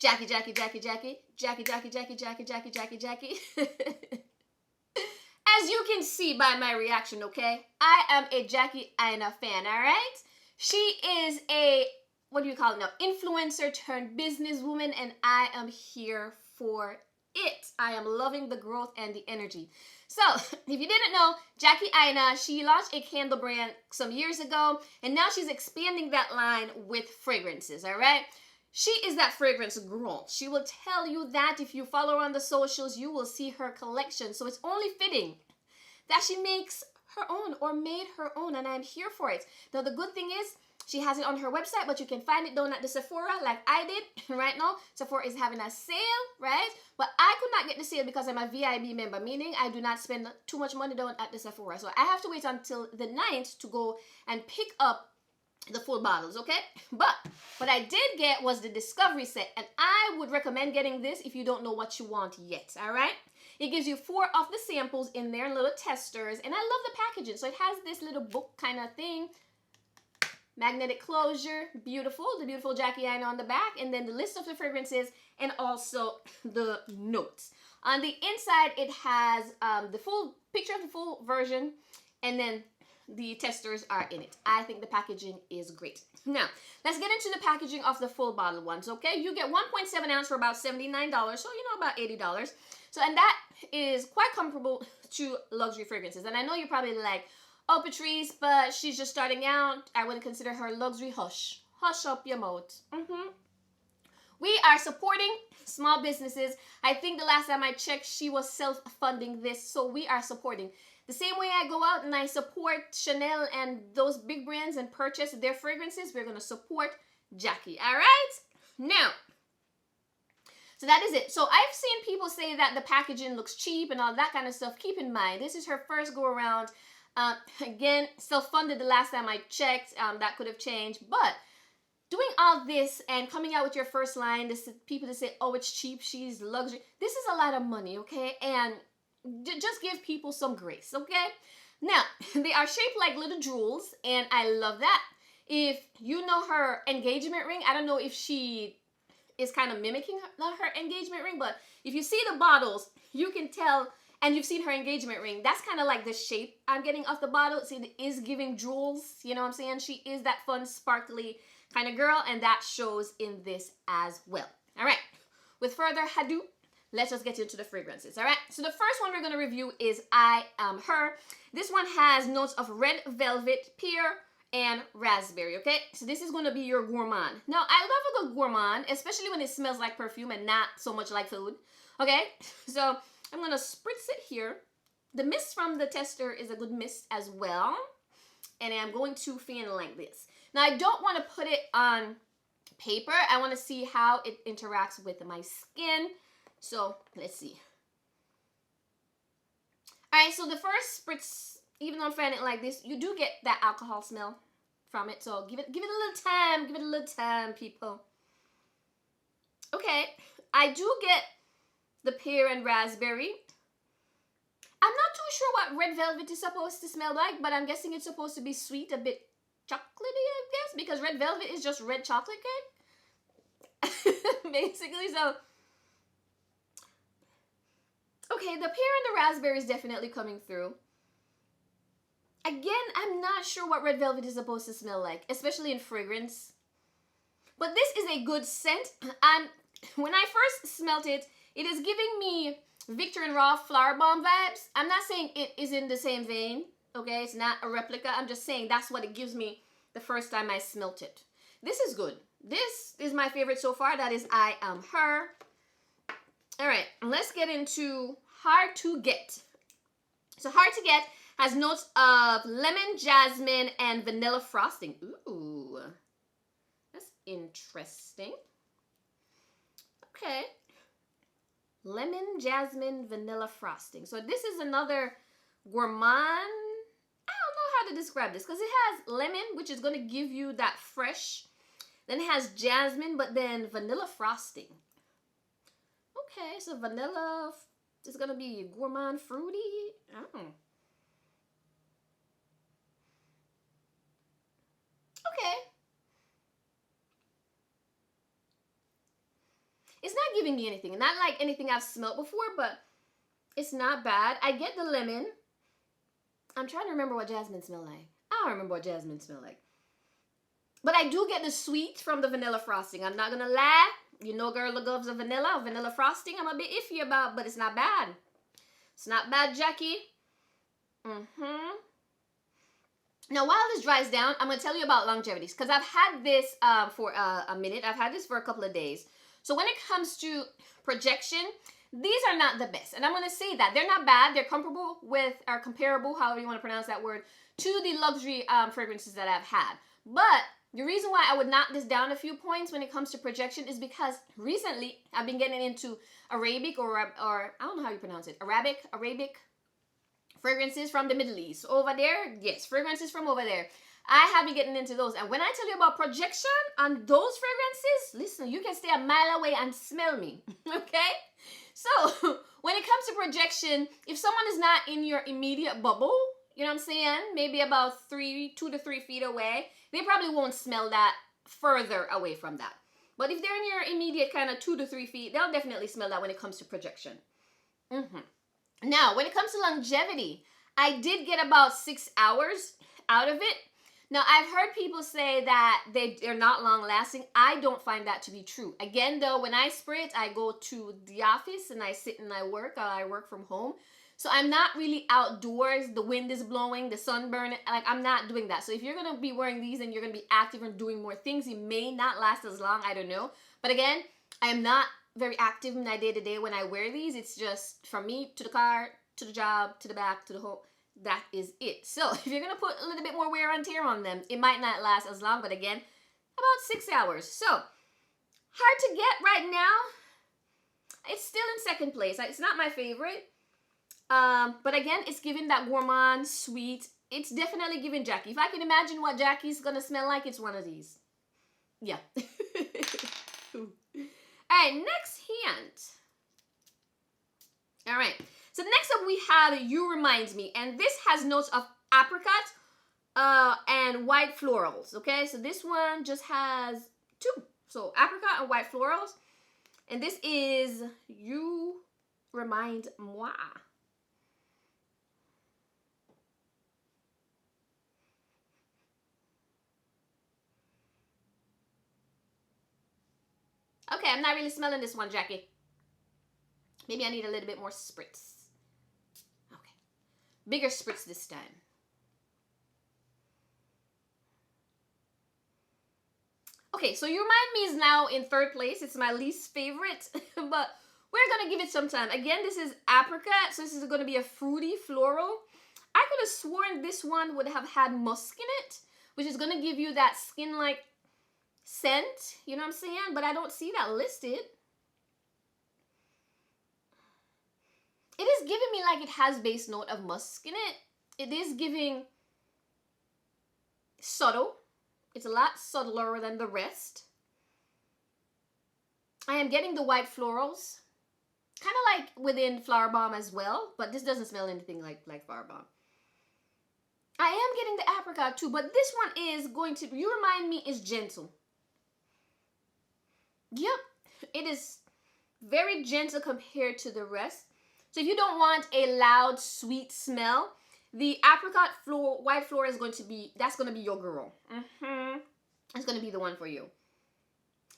Jackie, Jackie, Jackie, Jackie, Jackie, Jackie, Jackie, Jackie, Jackie, Jackie, Jackie. As you can see by my reaction, okay? I am a Jackie Aina fan, all right? She is a, what do you call it now? Influencer turned businesswoman, and I am here for it. I am loving the growth and the energy. So, if you didn't know, Jackie Aina, she launched a candle brand some years ago, and now she's expanding that line with fragrances, all right? She is that fragrance girl. She will tell you that. If you follow her on the socials, you will see her collection. So it's only fitting that she makes her own or made her own, and I'm here for it. Now, the good thing is she has it on her website, but you can find it down at the Sephora like I did right now. Sephora is having a sale, right? But I could not get the sale because I'm a VIB member, meaning I do not spend too much money down at the Sephora. So I have to wait until the 9th to go and pick up the full bottles, okay? But what I did get was the discovery set, and I would recommend getting this if you don't know what you want yet, all right? It gives you 4 of the samples in there, little testers, and I love the packaging. So it has this little book kind of thing, magnetic closure, beautiful, the beautiful Jackie Aina on the back, and then the list of the fragrances and also the notes. On the inside, it has the full picture of the full version, and then the testers are in it. I think the packaging is great. Now, let's get into the packaging of the full bottle ones, okay? You get 1.7 ounce for about $79, so about $80. So, and that is quite comparable to luxury fragrances. And I know you're probably like, oh, Patrice, but she's just starting out. I wouldn't consider her luxury. Hush. Hush up your mouth. We are supporting small businesses. I think the last time I checked, she was self-funding this. So we are supporting. The same way I go out and I support Chanel and those big brands and purchase their fragrances, we're going to support Jackie. All right? Now, so that is it. So I've seen people say that the packaging looks cheap and all that kind of stuff. Keep in mind, this is her first go around. Again, self-funded the last time I checked. That could have changed. But doing all this and coming out with your first line, this people that say, oh, it's cheap, she's luxury. This is a lot of money, okay? And just give people some grace, okay? Now, they are shaped like little jewels, and I love that. If you know her engagement ring, I don't know if she is kind of mimicking her engagement ring, but if you see the bottles, you can tell, and you've seen her engagement ring, that's kind of like the shape I'm getting off the bottle. See, it is giving jewels, you know what I'm saying? She is that fun, sparkly kind of girl, and that shows in this as well. All right, with further ado, let's just get into the fragrances, all right? So the first one we're going to review is I Am Her. This one has notes of red velvet, pear, and raspberry, okay? So this is going to be your gourmand. Now, I love a good gourmand, especially when it smells like perfume and not so much like food, okay? So I'm going to spritz it here. The mist from the tester is a good mist as well. And I'm going to fan like this. Now, I don't want to put it on paper. I want to see how it interacts with my skin. So let's see. All right, so the first spritz, even though I'm fanning it like this, you do get that alcohol smell from it. So give it a little time. Give it a little time, people. Okay, I do get the pear and raspberry. I'm not too sure what red velvet is supposed to smell like, but I'm guessing it's supposed to be sweet, a bit chocolatey, I guess, because red velvet is just red chocolate cake. Basically, so okay, the pear and the raspberry is definitely coming through. Again, I'm not sure what red velvet is supposed to smell like, especially in fragrance. But this is a good scent. And when I first smelt it, it is giving me Victor and Rolf Flower Bomb vibes. I'm not saying it is in the same vein, okay? It's not a replica. I'm just saying that's what it gives me the first time I smelt it. This is good. This is my favorite so far. That is I Am Her. All right, let's get into Hard to Get. So Hard to Get has notes of lemon, jasmine, and vanilla frosting. Ooh, that's interesting. Okay. Lemon, jasmine, vanilla frosting. So this is another gourmand. I don't know how to describe this because it has lemon, which is going to give you that fresh. Then it has jasmine, but then vanilla frosting. Okay, so vanilla is going to be gourmand fruity. Oh. Okay. It's not giving me anything. Not like anything I've smelled before, but it's not bad. I get the lemon. I'm trying to remember what jasmine smell like. I don't remember what jasmine smell like. But I do get the sweet from the vanilla frosting. I'm not going to lie. You know, girl loves a vanilla frosting. I'm a bit iffy about, but it's not bad. It's not bad, Jackie. Now, while this dries down, I'm going to tell you about longevities. Because I've had this for a minute. I've had this for a couple of days. So when it comes to projection, these are not the best. And I'm going to say that. They're not bad. They're comparable with, or comparable, however you want to pronounce that word, to the luxury fragrances that I've had. But the reason why I would knock this down a few points when it comes to projection is because recently I've been getting into Arabic or I don't know how you pronounce it. Arabic fragrances from the Middle East. Over there, yes, fragrances from over there. I have been getting into those. And when I tell you about projection on those fragrances, listen, you can stay a mile away and smell me, okay? So when it comes to projection, if someone is not in your immediate bubble, you know what I'm saying? Maybe about 2 to 3 feet away, they probably won't smell that further away from that. But if they're in your immediate kind of 2 to 3 feet, they'll definitely smell that when it comes to projection. Now, when it comes to longevity, I did get about 6 hours out of it. Now, I've heard people say that they're not long lasting. I don't find that to be true. Again, though, when I spray it, I go to the office and I sit and I work from home. So I'm not really outdoors. The wind is blowing, the sunburn. Like, I'm not doing that. So if you're going to be wearing these and you're going to be active and doing more things, it may not last as long. I don't know. But again, I am not very active in my day-to-day when I wear these. It's just from me to the car, to the job, to the back, to the home. That is it. So if you're going to put a little bit more wear and tear on them, it might not last as long. But again, about 6 hours. So hard to get right now. It's still in second place. It's not my favorite. But again, it's giving that gourmand, sweet. It's definitely giving Jackie. If I can imagine what Jackie's going to smell like, it's one of these. Yeah. All right, next hint. All right. So next up we have You Reminds Me. And this has notes of apricot and white florals. Okay, so this one just has 2. So apricot and white florals. And this is You Remind Moi. Okay, I'm not really smelling this one, Jackie. Maybe I need a little bit more spritz. Okay. Bigger spritz this time. Okay, so You Remind Me is now in 3rd place. It's my least favorite, but we're going to give it some time. Again, this is apricot, so this is going to be a fruity floral. I could have sworn this one would have had musk in it, which is going to give you that skin-like scent, you know what I'm saying? But I don't see that listed. It is giving me like it has base note of musk in it. It is giving subtle. It's a lot subtler than the rest. I am getting the white florals. Kind of like within Flower Bomb as well, but this doesn't smell anything like Flower Bomb. I am getting the apricot too, but this one is going to, You Remind Me is gentle. Yep, it is very gentle compared to the rest. So if you don't want a loud, sweet smell, the apricot white floral is going to be, that's going to be your girl. It's going to be the one for you.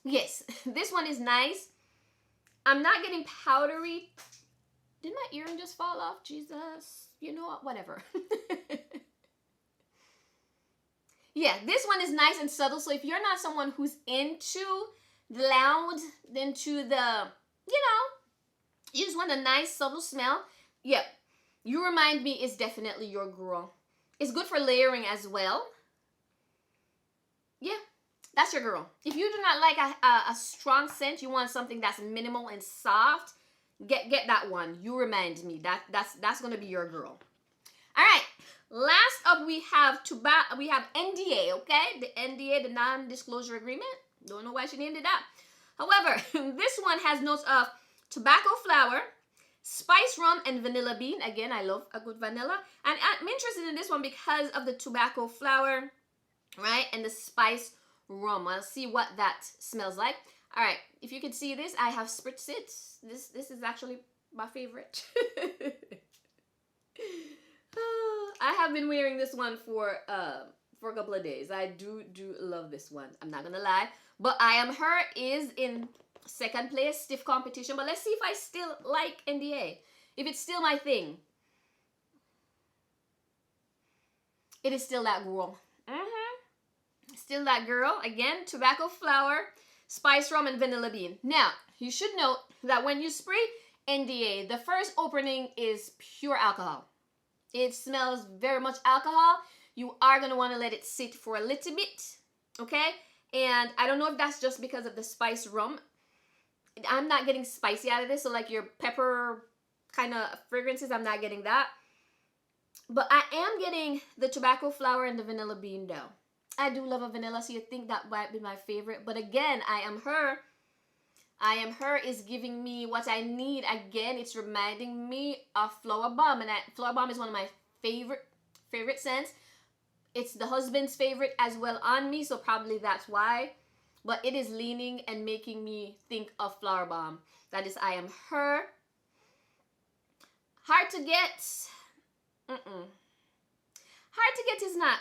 Yes, this one is nice. I'm not getting powdery. Did my earring just fall off? Jesus. You know what? Whatever. Yeah, this one is nice and subtle. So if you're not someone who's into the loud, into the, you know, you just want a nice subtle smell. Yep, You Remind Me is definitely your girl. It's good for layering as well. Yeah, that's your girl. If you do not like a strong scent, you want something that's minimal and soft, get that one. You Remind Me. That's gonna be your girl. All right. Last up, we have NDA. Okay, the NDA, the non-disclosure agreement. Don't know why she named it that. However, this one has notes of tobacco flower, spice rum, and vanilla bean. Again, I love a good vanilla. And I'm interested in this one because of the tobacco flower, right? And the spice rum. I'll see what that smells like. All right, if you can see this, I have spritz it. This is actually my favorite. I have been wearing this one for a couple of days. I do love this one. I'm not gonna lie, but I Am Her is in second place, stiff competition. But let's see if I still like NDA. If it's still my thing. It is still that girl. Still that girl. Again, tobacco flower, spice rum, and vanilla bean. Now, you should note that when you spray NDA, the first opening is pure alcohol. It smells very much alcohol. You are going to want to let it sit for a little bit, okay? And I don't know if that's just because of the spice rum. I'm not getting spicy out of this, so like your pepper kind of fragrances, I'm not getting that. But I am getting the tobacco flower and the vanilla bean though. I do love a vanilla, so you think that might be my favorite. But again, I Am Her is giving me what I need. Again, it's reminding me of Flower Bomb. And Flower Bomb is one of my favorite scents. It's the husband's favorite as well on me, so probably that's why. But it is leaning and making me think of Flower Bomb. That is I Am Her. Hard to get. Hard to get is not.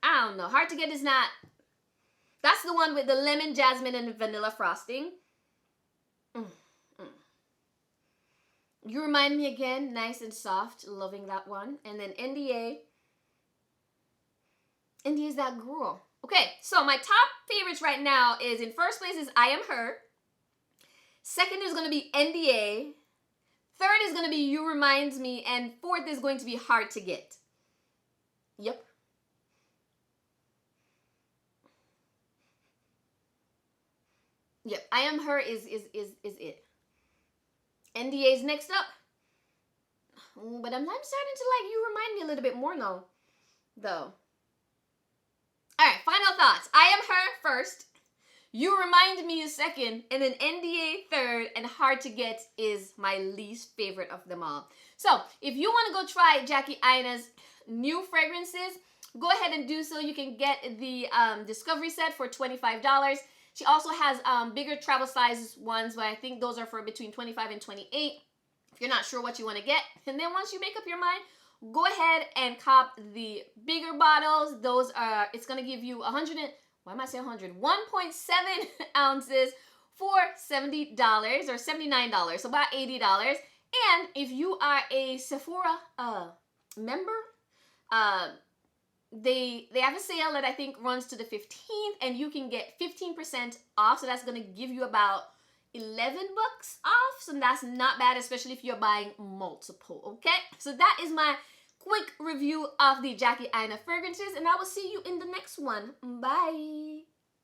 I don't know. Hard to get is not. That's the one with the lemon, jasmine, and vanilla frosting. You Remind Me again. Nice and soft. Loving that one. And then NDA. NDA is that girl. Okay, so my top favorites right now is, in first place is I Am Her. Second is going to be NDA. Third is going to be You Reminds Me. And fourth is going to be Hard to Get. Yep. Yep, I Am Her is it. NDA is next up. But I'm starting to like You Remind Me a little bit more now, though. Alright, final thoughts. I Am Her first. You Remind Me is second. And then NDA third. And Hard to Get is my least favorite of them all. So, if you want to go try Jackie Aina's new fragrances, go ahead and do so. You can get the Discovery set for $25. She also has bigger travel size ones, but I think those are for between $25 and $28 if you're not sure what you want to get. And then once you make up your mind, go ahead and cop the bigger bottles. Those are, it's going to give you 1.7 ounces for $70 or $79, so about $80. And if you are a Sephora member, they have a sale that I think runs to the 15th, and you can get 15% off. So that's going to give you about $11 off. So that's not bad, especially if you're buying multiple. Okay, so that is my quick review of the Jackie Aina fragrances, and I will see you in the next one. Bye.